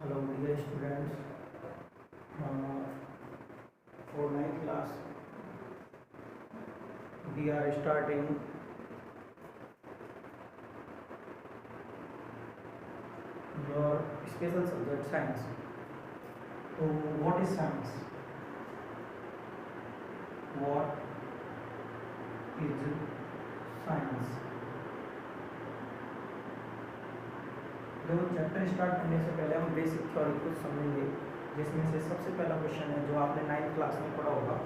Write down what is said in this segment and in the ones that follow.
Hello dear students, for 9th class we are starting your special subject science. So what is science? What is science? देखो chapter start करने से पहले हम basic theory को समझेंगे, जिसमें से सबसे पहला क्वेश्चन है जो आपने 9th क्लास में पढ़ा होगा,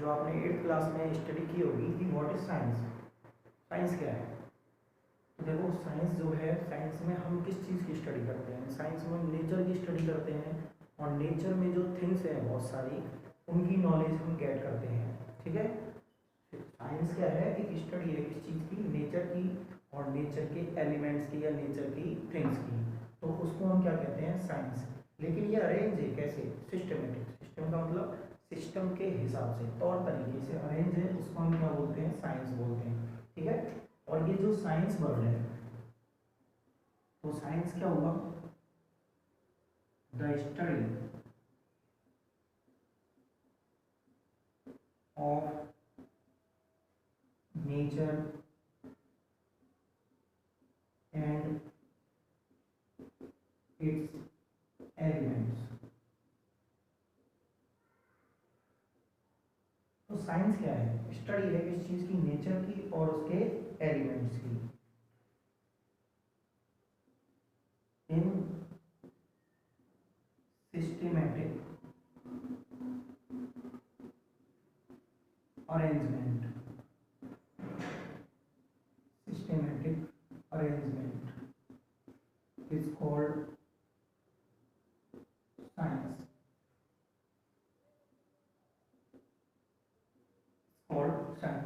जो आपने 8th क्लास में स्टडी की होगी कि व्हाट इज साइंस। साइंस क्या है? तो देखो साइंस जो है, साइंस में हम किस चीज़ की स्टडी करते हैं? साइंस में हम नेचर की स्टडी करते हैं, और नेचर में जो थिंग्स हैं बहुत सारी, उनकी नॉलेज हम गेट करते हैं। ठीक है, साइंस क्या है? एक स्टडी है किस चीज़ की? नेचर की, और नेचर के एलिमेंट्स की या नेचर की थिंग्स की। तो उसको हम क्या कहते हैं? साइंस। लेकिन ये अरेंज है कैसे? सिस्टमेटिक। सिस्टम का मतलब सिस्टम के हिसाब से, तौर तरीके से अरेंज है, उसको हम क्या बोलते हैं? साइंस बोलते हैं। ठीक है, और ये जो साइंस वर्ड है, तो साइंस क्या हुआ? The study of nature and it's elements. तो साइंस क्या है? स्टडी है किस चीज की? नेचर की और उसके एलिमेंट्स की, इन systematic arrangement. Systematic arrangement is called science. Called science.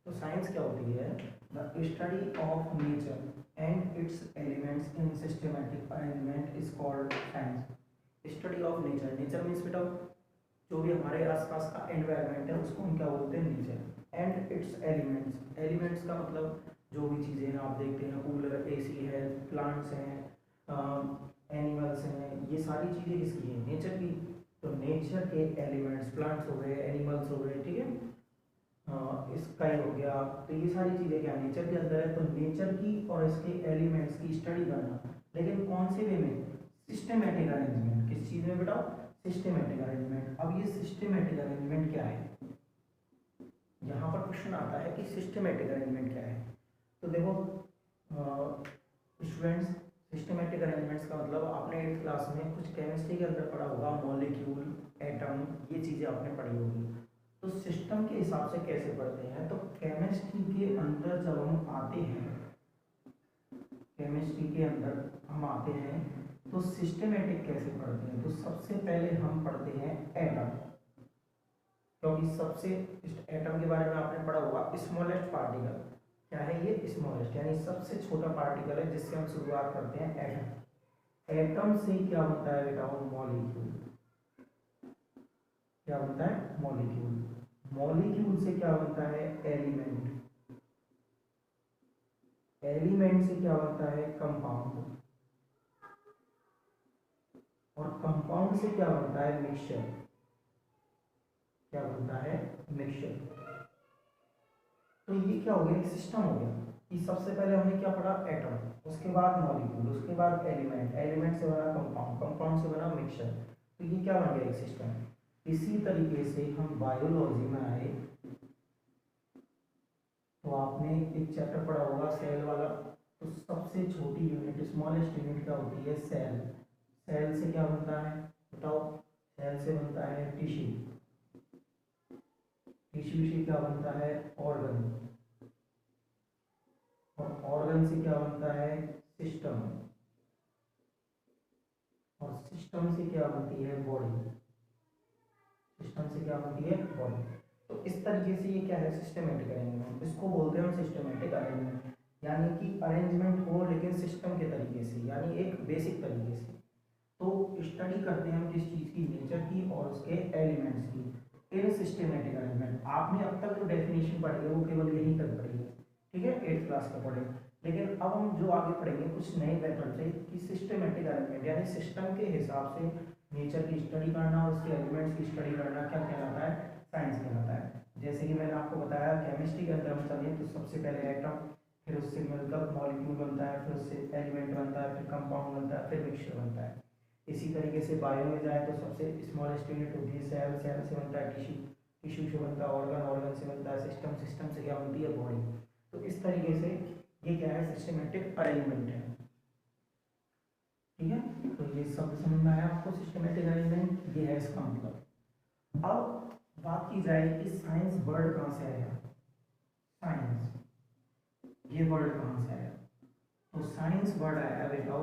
तो साइंस क्या होती है? The study of nature and it's elements in systematic arrangement is called science. Study of nature, nature means बेटा जो भी हमारे आसपास का एनवायरनमेंट है उसको हम क्या बोलते हैं? Nature. And it's elements, elements का मतलब जो भी चीज़ें हैं आप देखते हैं, कूलर, एसी है, प्लांट्स हैं, एनिमल्स हैं, ये सारी चीज़ें किसकी हैं? नेचर की। तो नेचर के एलिमेंट्स, प्लांट्स हो गए, एनिमल्स हो गए, ठीक है, स्काई हो गया, तो ये सारी चीज़ें क्या नेचर के अंदर है। तो नेचर की और इसके एलिमेंट्स की स्टडी करना, लेकिन कौन से वे में? Systematic arrangement. किस चीज़ में बेटा? Systematic arrangement. अब ये सिस्टमेटिक अरेंजमेंट क्या है? यहाँ पर क्वेश्चन आता है कि सिस्टमेटिक अरेंजमेंट क्या है। तो देखो स्टूडेंट्स, सिस्टमेटिक अरेंजमेंट्स का मतलब आपने 8th क्लास में कुछ केमिस्ट्री के अंदर पढ़ा होगा, मॉलिक्यूल, एटम, ये चीज़ें आपने पढ़ी होगी। तो सिस्टम के हिसाब से कैसे पढ़ते हैं? तो केमिस्ट्री के अंदर जब हम आते हैं, केमिस्ट्री के अंदर हम आते हैं तो सिस्टमेटिक कैसे पढ़ते हैं? तो सबसे पहले हम पढ़ते हैं एटम, क्योंकि सबसे एटम के बारे में आपने पढ़ा होगा, स्मॉलेस्ट पार्टिकल। क्या है ये? स्मॉलेस्ट, यानी सबसे छोटा पार्टिकल है जिससे हम शुरुआत करते हैं, एटम। एटम से क्या बनता है बेटा? मॉलिक्यूल। क्या बनता है? मॉलिक्यूल। मॉलिक्यूल से क्या बनता है? एलिमेंट। एलिमेंट से क्या बनता है? कंपाउंड। और कंपाउंड से क्या बनता है? मिक्सचर। क्या बनता है? मिक्सचर। तो ये क्या हो गया? एक सिस्टम हो गया कि सबसे पहले हमने क्या पढ़ा? एटम, उसके बाद मॉलिक्यूल, उसके बाद एलिमेंट, एलिमेंट से बना कंपाउंड, कंपाउंड से बना मिक्सचर। तो ये क्या बन गया? एक सिस्टम। इसी तरीके से हम बायोलॉजी में आए तो आपने एक चैप्टर पढ़ा होगा सेल वाला। तो सबसे छोटी यूनिट, स्मॉलेस्ट यूनिट क्या होती है? सेल। सेल से क्या बनता है बताओ? सेल से बनता है टिश्यू। टिश्यू से क्या बनता है? ऑर्गन। और ऑर्गन से क्या बनता है? सिस्टम। और सिस्टम से क्या बनती है? बॉडी। सिस्टम से क्या बनती है? बॉडी। तो इस तरीके से ये क्या है? Systematic arrangement. इसको बोलते हैं हम सिस्टमेटिक अरेंजमेंट, यानी कि अरेंजमेंट हो लेकिन सिस्टम के तरीके से, यानी एक बेसिक तरीके से। तो स्टडी करते हैं हम किस चीज़ की? नेचर की और उसके एलिमेंट्स की, इन सिस्टमेटिक अरेंजमेंट। आपने अब तक जो डेफिनेशन पढ़ी है वो केवल यहीं तक पढ़ी है, ठीक है, 8th क्लास का पढ़े। लेकिन अब हम जो आगे पढ़ेंगे कुछ नए मेथड से कि सिस्टमेटिक अरेंजमेंट यानी सिस्टम के हिसाब से नेचर की स्टडी करना और उसके एलिमेंट्स की स्टडी करना क्या कहलाता है, साइंस कहलाता है। जैसे कि मैंने आपको बताया केमिस्ट्री के अंदर हम चलिए तो सबसे पहले एटम, फिर उससे मिलकर मॉलिक्यूल बनता है, फिर उससे एलिमेंट बनता है, फिर कंपाउंड बनता है, फिर मिक्सचर बनता है। इसी तरीके से बायो में जाए तो सबसे स्मॉलेस्ट यूनिट होती है सेल, सेल से बनता है टिश्यू, टिश्यू से बनता है ऑर्गन, ऑर्गन से बनता है सिस्टम, सिस्टम से क्या बनती है बॉडी। तो इस तरीके से ये क्या है, सिस्टमेटिक अरेंजमेंट है। ठीक है, तो ये सब समझ में आया आपको, सिस्टमेटिक अरेंजमेंट ये है इसका मतलब। अब बात की जाए कि साइंस वर्ड कहाँ से आया, साइंस ये वर्ड कहाँ से आया, तो साइंस वर्ड आया बेटा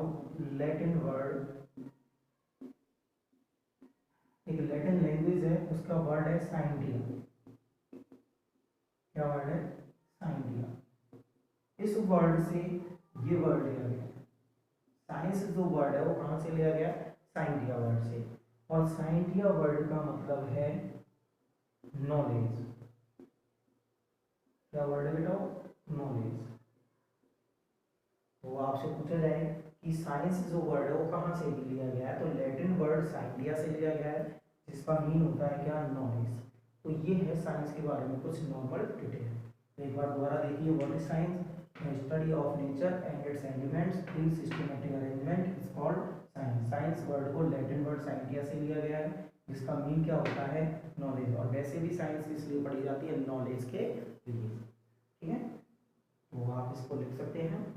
लैटिन वर्ड, एक लैटिन लैंग्वेज है उसका वर्ड है साइंटिया। क्या वर्ड है, साइंटिया। इस वर्ड से ये वर्ड लिया गया, साइंस जो वर्ड है वो कहाँ से लिया गया, साइंटिया वर्ड से। और साइंटिया वर्ड का मतलब है नॉलेज। क्या वर्ड है बेटा, नॉलेज। तो आपसे पूछा जाए कि साइंस जो वर्ड है वो कहाँ से लिया गया है, तो लैटिन वर्ड साइंटिया से लिया गया है, जिसका मीन होता है क्या, नॉलेज। तो ये है साइंस के बारे में कुछ नॉर्मल डिटेल। तो एक बार दोबारा देखिए, what is science, study of nature and it's elements in systematic arrangement is called science. Science word को लैटिन वर्ड साइंटिया से लिया गया है, जिसका मीन क्या होता है, नॉलेज। और वैसे भी साइंस इसलिए पढ़ी जाती है नॉलेज के लिए। ठीक है, तो आप इसको लिख सकते हैं।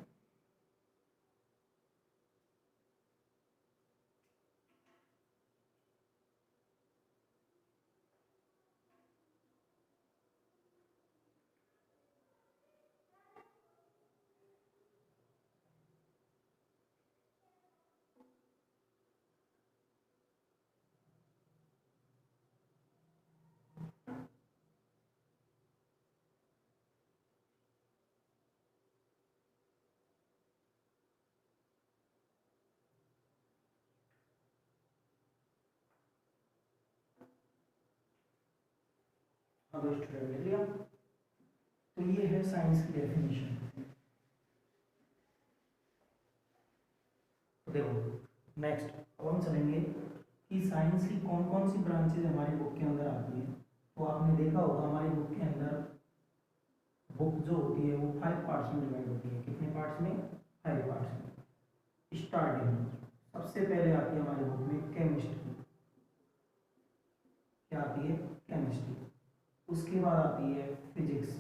अब स्टूडेंट लिख लिया, तो ये है साइंस की डेफिनेशन। तो देखो नेक्स्ट अब हम चलेंगे कि साइंस की कौन कौन सी ब्रांचेज हमारी बुक के अंदर आती है। तो आपने देखा होगा हमारी बुक के अंदर, बुक जो होती है वो 5 पार्ट्स में डिवाइड होती है। कितने पार्ट्स में, 5 पार्ट्स में। स्टार्टिंग सबसे पहले आती है हमारी बुक में केमिस्ट्री। क्या आती है, केमिस्ट्री। उसके बाद आती है फिजिक्स,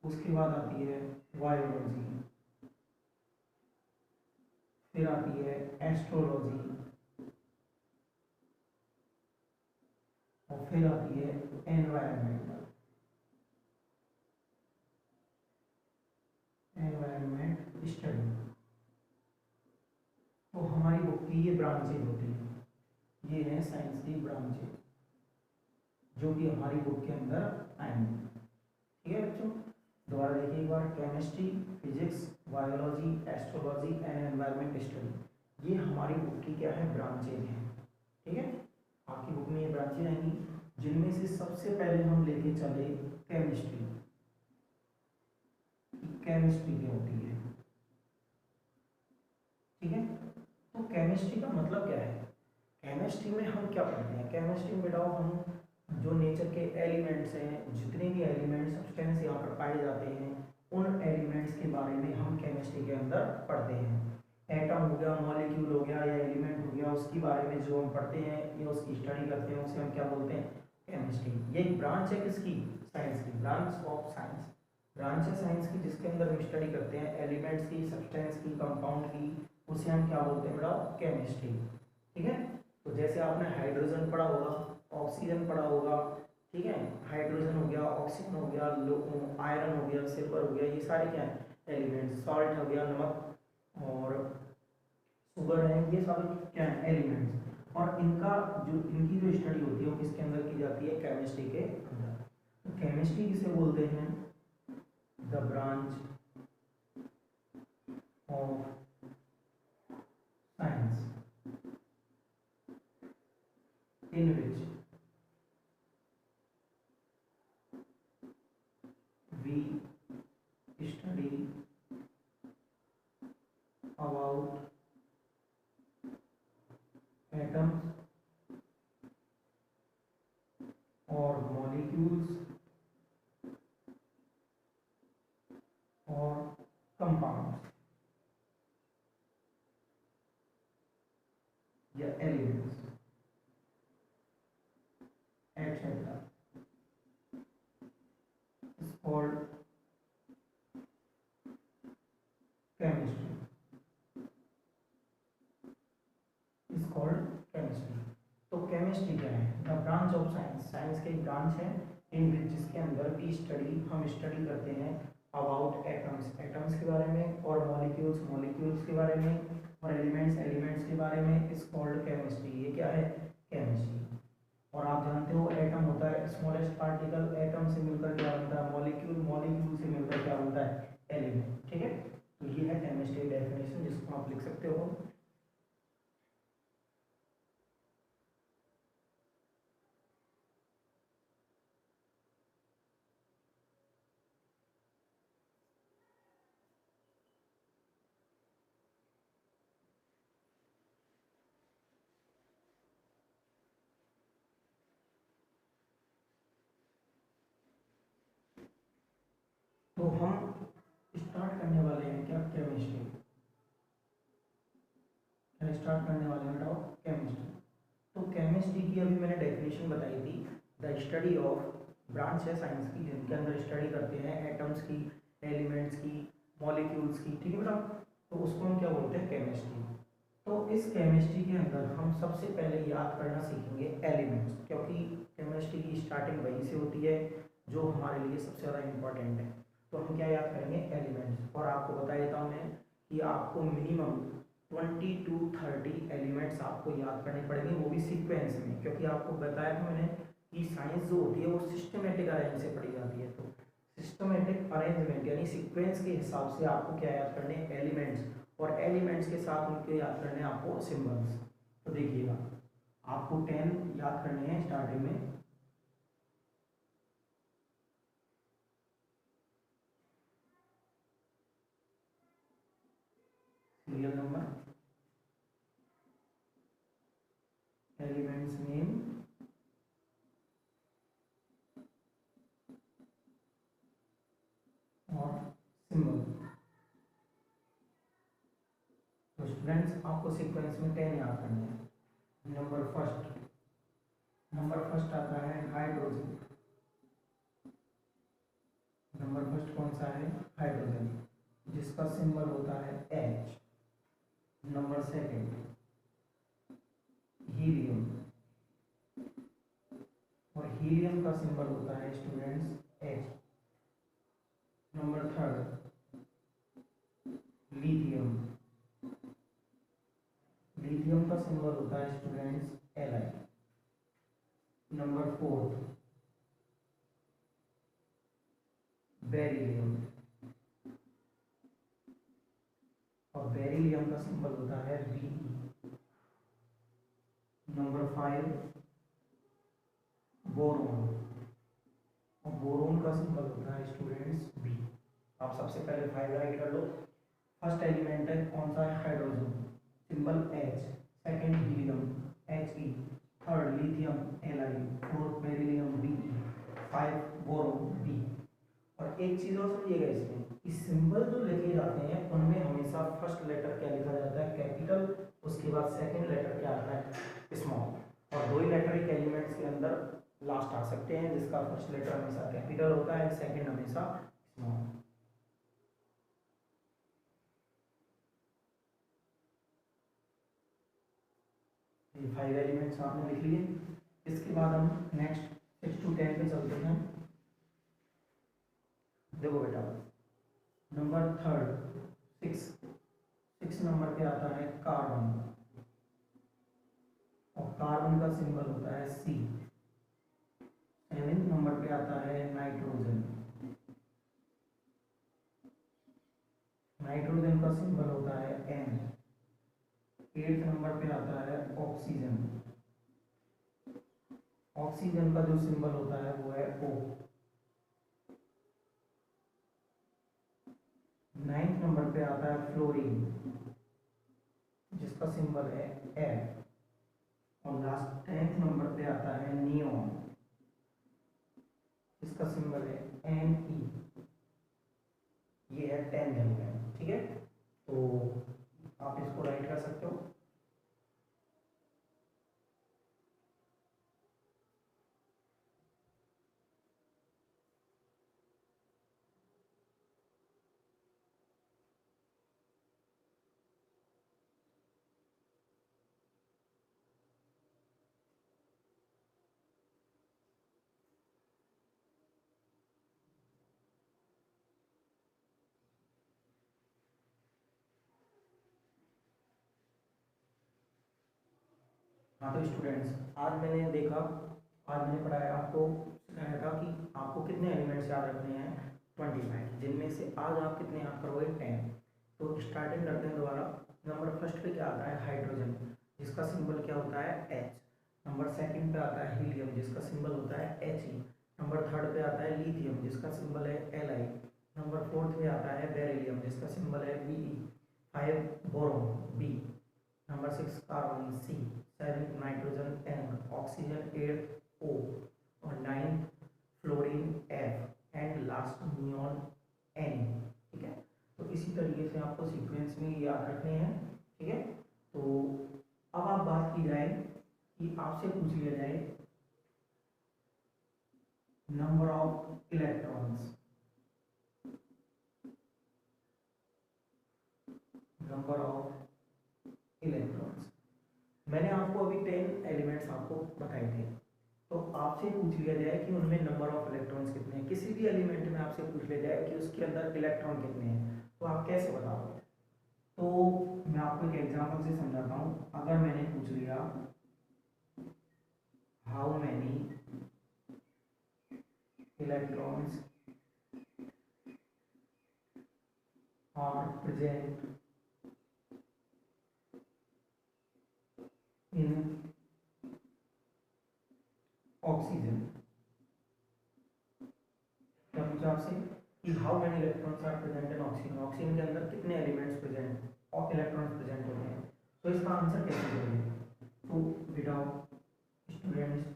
उसके बाद आती है बायोलॉजी, फिर आती है एस्ट्रोलॉजी, और फिर आती है एनवायरमेंटल, एनवायरमेंट स्टडी। तो हमारी बुक की ये ब्रांचेज होती हैं, ये है साइंस की ब्रांचेज जो कि हमारी बुक के अंदर आएंगी। ठीक है बच्चों, दोबारा देखिए एक बार, chemistry, physics, biology, astrology and environment study, ये हमारी बुक की क्या है, ब्रांचेज हैं। ठीक है, आपकी बुक में ये ब्रांचेज आएंगी, जिनमें से सबसे पहले हम लेके चले केमिस्ट्री। केमिस्ट्री क्या होती है, ठीक है। तो केमिस्ट्री का मतलब क्या है, केमिस्ट्री में हम क्या पढ़ते हैं, केमिस्ट्री में बेटा हम जो नेचर के एलिमेंट्स हैं, जितने भी एलिमेंट सब्सटेंस यहाँ पर पाए जाते हैं, उन एलिमेंट्स के बारे में हम केमिस्ट्री के अंदर पढ़ते हैं। एटम हो गया, मॉलिक्यूल हो गया या एलिमेंट हो गया, उसके बारे में जो हम पढ़ते हैं या उसकी स्टडी करते हैं उसे हम क्या बोलते हैं, केमिस्ट्री। ये एक ब्रांच है किसकी, साइंस की, ब्रांच ऑफ साइंस, ब्रांच है साइंस की, जिसके अंदर हम स्टडी करते हैं एलिमेंट्स की, सब्सटेंस की, कंपाउंड की, उसे हम क्या बोलते हैं बेटा, केमिस्ट्री। ठीक है, तो जैसे आपने हाइड्रोजन पढ़ा होगा, ऑक्सीजन पढ़ा होगा, ठीक है, हाइड्रोजन हो गया, ऑक्सीजन हो गया, आयरन हो गया, सिल्वर हो गया, ये सारे क्या है, एलिमेंट्स। सॉल्ट हो गया, नमक और शुगर है, ये सारे क्या है, एलिमेंट्स। और इनका जो इनकी जो स्टडी होती है वो किसके अंदर की जाती है, केमिस्ट्री के अंदर। तो केमिस्ट्री किसे बोलते हैं, the branch of science in which we molecules और कंपाउंड्स या elements etcetera is called chemistry, is called chemistry. तो केमिस्ट्री क्या है? The branch of science, science की एक ब्रांच है इन विच जिसके अंदर की हम स्टडी करते हैं अबाउट एटम्स, एटम्स के बारे में, और मॉलिक्यूल्स, मॉलिक्यूल्स के बारे में, और एलिमेंट्स, एलिमेंट्स के बारे में। इज कॉल्ड केमिस्ट्री, ये क्या है? केमिस्ट्री। और आप जानते हो एटम होता है स्मॉलेस्ट पार्टिकल, एटम से मिलकर क्या बनता है? मॉलिक्यूल, मॉलिक्यूल से मिलकर क्या बनता है? एलिमेंट। ठीक है, तो ये है केमिस्ट्री डेफिनेशन, जिसको आप लिख सकते हो। तो हम स्टार्ट करने वाले हैं क्या? केमिस्ट्री। स्टार्ट करने वाले हैं बताओ केमिस्ट्री। तो केमिस्ट्री की अभी मैंने डेफिनेशन बताई थी, द स्टडी ऑफ, ब्रांच है साइंस की जिनके अंदर स्टडी करते हैं एटम्स की, एलिमेंट्स की, मॉलिक्यूल्स की। ठीक है बेटा, तो उसको हम क्या बोलते हैं? केमिस्ट्री। तो इस केमिस्ट्री के अंदर हम सबसे पहले याद करना सीखेंगे एलिमेंट्स, क्योंकि केमिस्ट्री की स्टार्टिंग वहीं से होती है जो हमारे लिए सबसे ज़्यादा इम्पोर्टेंट है। तो हम क्या याद करेंगे? एलिमेंट्स। और आपको बता देता हूँ मैं कि आपको मिनिमम 20 to 30 एलिमेंट्स आपको याद करने पड़ेंगे, वो भी सीक्वेंस में, क्योंकि आपको बताया था मैंने कि साइंस जो होती है वो सिस्टमेटिक अरेंज से पढ़ी जाती है। तो सिस्टमेटिक अरेंजमेंट यानी सीक्वेंस के हिसाब से आपको क्या याद करने? एलिमेंट्स, और एलिमेंट्स के साथ उनके याद करने आपको सिंबल्स। तो देखिएगा, आपको 10 याद करने हैं स्टार्टिंग में। सीरियल नंबर, एलिमेंट्स नेम, और सिंबल। तो स्टूडेंट्स आपको सीक्वेंस में 10 याद करने हैं। नंबर फर्स्ट आता है हाइड्रोजन। नंबर फर्स्ट कौन सा है? हाइड्रोजन, जिसका सिंबल होता है H। नंबर सेकंड हीलियम, और हीलियम का सिंबल होता है students H। Number third lithium, lithium का सिंबल होता है students Li। Number fourth beryllium, और बेरिलियम का सिंबल होता है Be। नंबर 5 बोरोन, और बोरोन का सिंबल होता है स्टूडेंट्स B। आप सबसे पहले 5 राइट कर लो। फर्स्ट एलिमेंट है कौन सा है? Hydrogen, symbol H। Second helium He। Third lithium Li। Fourth beryllium Be। 5 boron B। और एक चीज और समझिएगा इसमें, कि सिंबल जो लिखे जाते हैं उनमें हमेशा फर्स्ट लेटर क्या लिखा जाता है? कैपिटल। उसके बाद सेकंड लेटर क्या आता है? स्मॉल। और दो ही लेटर एक एलिमेंट्स के अंदर लास्ट आ सकते हैं, जिसका फर्स्ट लेटर हमेशा कैपिटल होता है, सेकंड हमेशा स्मॉल। ये 5 एलिमेंट्स आपने लिख लिए। इसके बाद हम नेक्स्ट 6 to 10 पे चलते हैं। देखो बेटा, नंबर थर्ड 6 नंबर पे आता है कार्बन, और कार्बन का सिंबल होता है C। 7 नंबर पे आता है नाइट्रोजन, नाइट्रोजन का सिंबल होता है N। 8 नंबर पे आता है ऑक्सीजन, ऑक्सीजन का जो सिंबल होता है वो है O। 9th नंबर पे आता है फ्लोरीन, जिसका सिंबल है F। और लास्ट 10th नंबर पे आता है नियोन, इसका सिंबल है Ne, ये है 10th एलिमेंट। ठीक है, तो आप इसको राइट कर सकते हो। हाँ तो स्टूडेंट्स, आज मैंने पढ़ाया आपको, सिखाया था कि आपको कितने एलिमेंट्स याद रखने हैं, 25, जिनमें से आज आप कितने याद करोगे, 10। तो स्टार्टिंग करते हैं दोबारा। नंबर फर्स्ट पे क्या आता है, हाइड्रोजन, जिसका सिंबल क्या होता है, H। नंबर सेकंड पे आता है हीलियम, जिसका सिंबल होता है He। नंबर थर्ड पे आता है लिथियम, जिसका सिंबल है Li। नंबर फोर्थ पे आता है बेरिलियम, जिसका सिंबल है Be। 5 boron, B। Number 6 carbon, C। 7 nitrogen, N। Oxygen 8 O। और 9 fluorine, F। And last neon, N। ठीक है, तो इसी तरीके से आपको सीक्वेंस में याद रखने हैं। ठीक है, तो अब आप बात की जाए कि आपसे पूछ लिया जाए number of electrons, number of electrons. मैंने आपको अभी 10 एलिमेंट्स आपको बताए थे, तो आपसे पूछ लिया जाए कि उनमें नंबर ऑफ इलेक्ट्रॉन्स कितने हैं, किसी भी एलिमेंट में आपसे पूछ लिया जाए कि उसके अंदर इलेक्ट्रॉन कितने हैं, तो आप कैसे बताओगे। तो मैं आपको एक एग्जांपल से समझाता हूँ। अगर मैंने पूछ लिया how many electrons are present in oxygen, क्या पूछा आपसे कि how many electrons are present in oxygen, oxygen के अंदर कितने एलिमेंट्स प्रेजेंट और इलेक्ट्रॉन्स प्रेजेंट होते हैं, तो इसका आंसर कैसे दोगे। तो बेटा स्टूडेंट्स,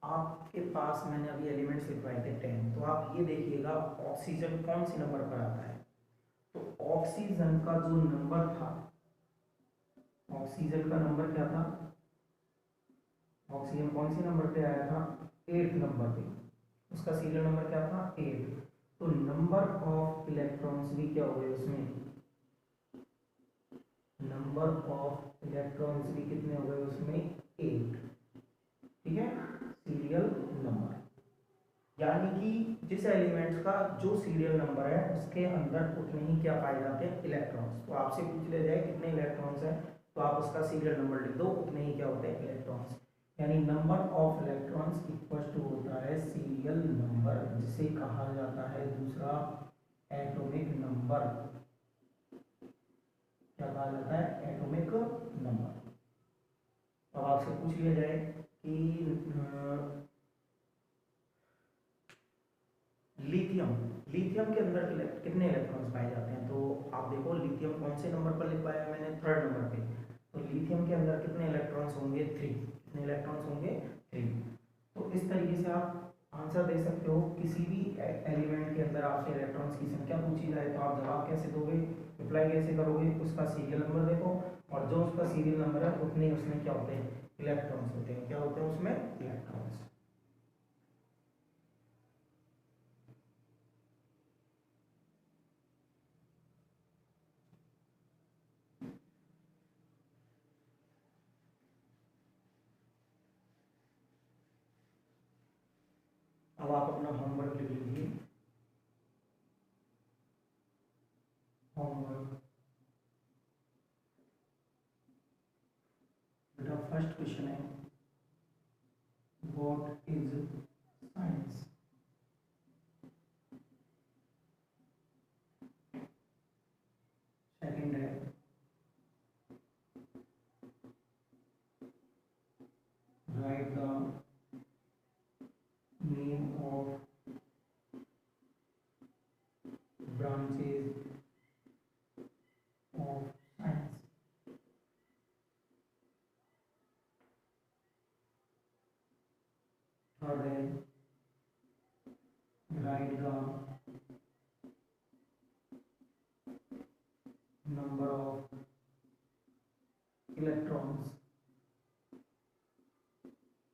आपके पास मैंने अभी एलिमेंट्स लिखवाए थे 10, तो आप ये देखिएगा ऑक्सीजन कौन सी नंबर पर आता है। तो ऑक्सीजन का जो नंबर था, ऑक्सीजन का नंबर क्या था, ऑक्सीजन कौन सी नंबर पे आया था, 8th नंबर पे, उसका सीरियल नंबर क्या था, 8। तो नंबर ऑफ इलेक्ट्रॉन्स भी क्या हुए उसमें, नंबर ऑफ इलेक्ट्रॉन्स भी कितने हो गए उसमें, 8। ठीक है, सीरियल नंबर, यानी कि जिस एलिमेंट का जो सीरियल नंबर है उसके अंदर उतने ही क्या पाए जाते हैं, इलेक्ट्रॉन्स। तो आपसे पूछ लिया जाए कितने इलेक्ट्रॉन्स हैं, तो आप उसका सीरियल नंबर लिख दो, उतने ही क्या होते हैं, इलेक्ट्रॉन्स। यानी number of electrons equal to होता है सीरियल नंबर, जिसे कहा जाता है दूसरा एटॉमिक नंबर। क्या कहा जाता है, एटॉमिक नंबर। अब आपसे पूछ लिया जाए कि लिथियम, लिथियम के अंदर कितने इलेक्ट्रॉन्स पाए जाते हैं, तो आप देखो लिथियम कौन से नंबर पर लिखवाया है मैंने, 3rd नंबर पे। तो लिथियम के अंदर कितने इलेक्ट्रॉन्स होंगे, 3। कितने इलेक्ट्रॉन्स होंगे, 3। तो इस तरीके से आप आंसर दे सकते हो। किसी भी एलिमेंट के अंदर आपसे इलेक्ट्रॉन्स की संख्या पूछी जाए तो आप जवाब कैसे दोगे, रिप्लाई कैसे करोगे, उसका सीरियल नंबर देखो, और जो उसका सीरियल नंबर है उतने उसमें क्या होते हैं, इलेक्ट्रॉन्स होते हैं। क्या होते हैं उसमें, इलेक्ट्रॉन्स। अब आप अपना होमवर्क लिख लीजिए। होमवर्क, बेटा फर्स्ट क्वेश्चन है, व्हाट इज साइंस। सेकंड है, right the name of branches of science. write the number of electrons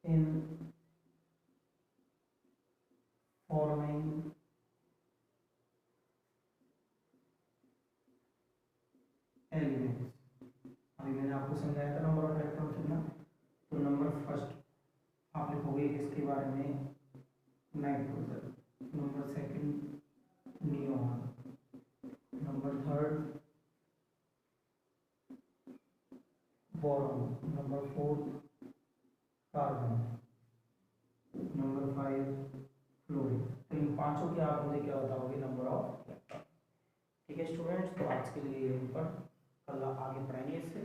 in following elements. अभी मैंने आपको समझाया था नंबर ऑफ इलेक्ट्रॉन कितना, तो नंबर फर्स्ट आप लिखोगे इसके बारे में nitrogen, number second neon, number third boron, number fourth carbon, number five fluorine. तो इन पांचों के आप मुझे क्या बताओगे, नंबर ऑफ इलेक्ट्रॉन। ठीक है स्टूडेंट्स, तो आज के लिए यहीं पर, कल आगे पढ़ेंगे इससे।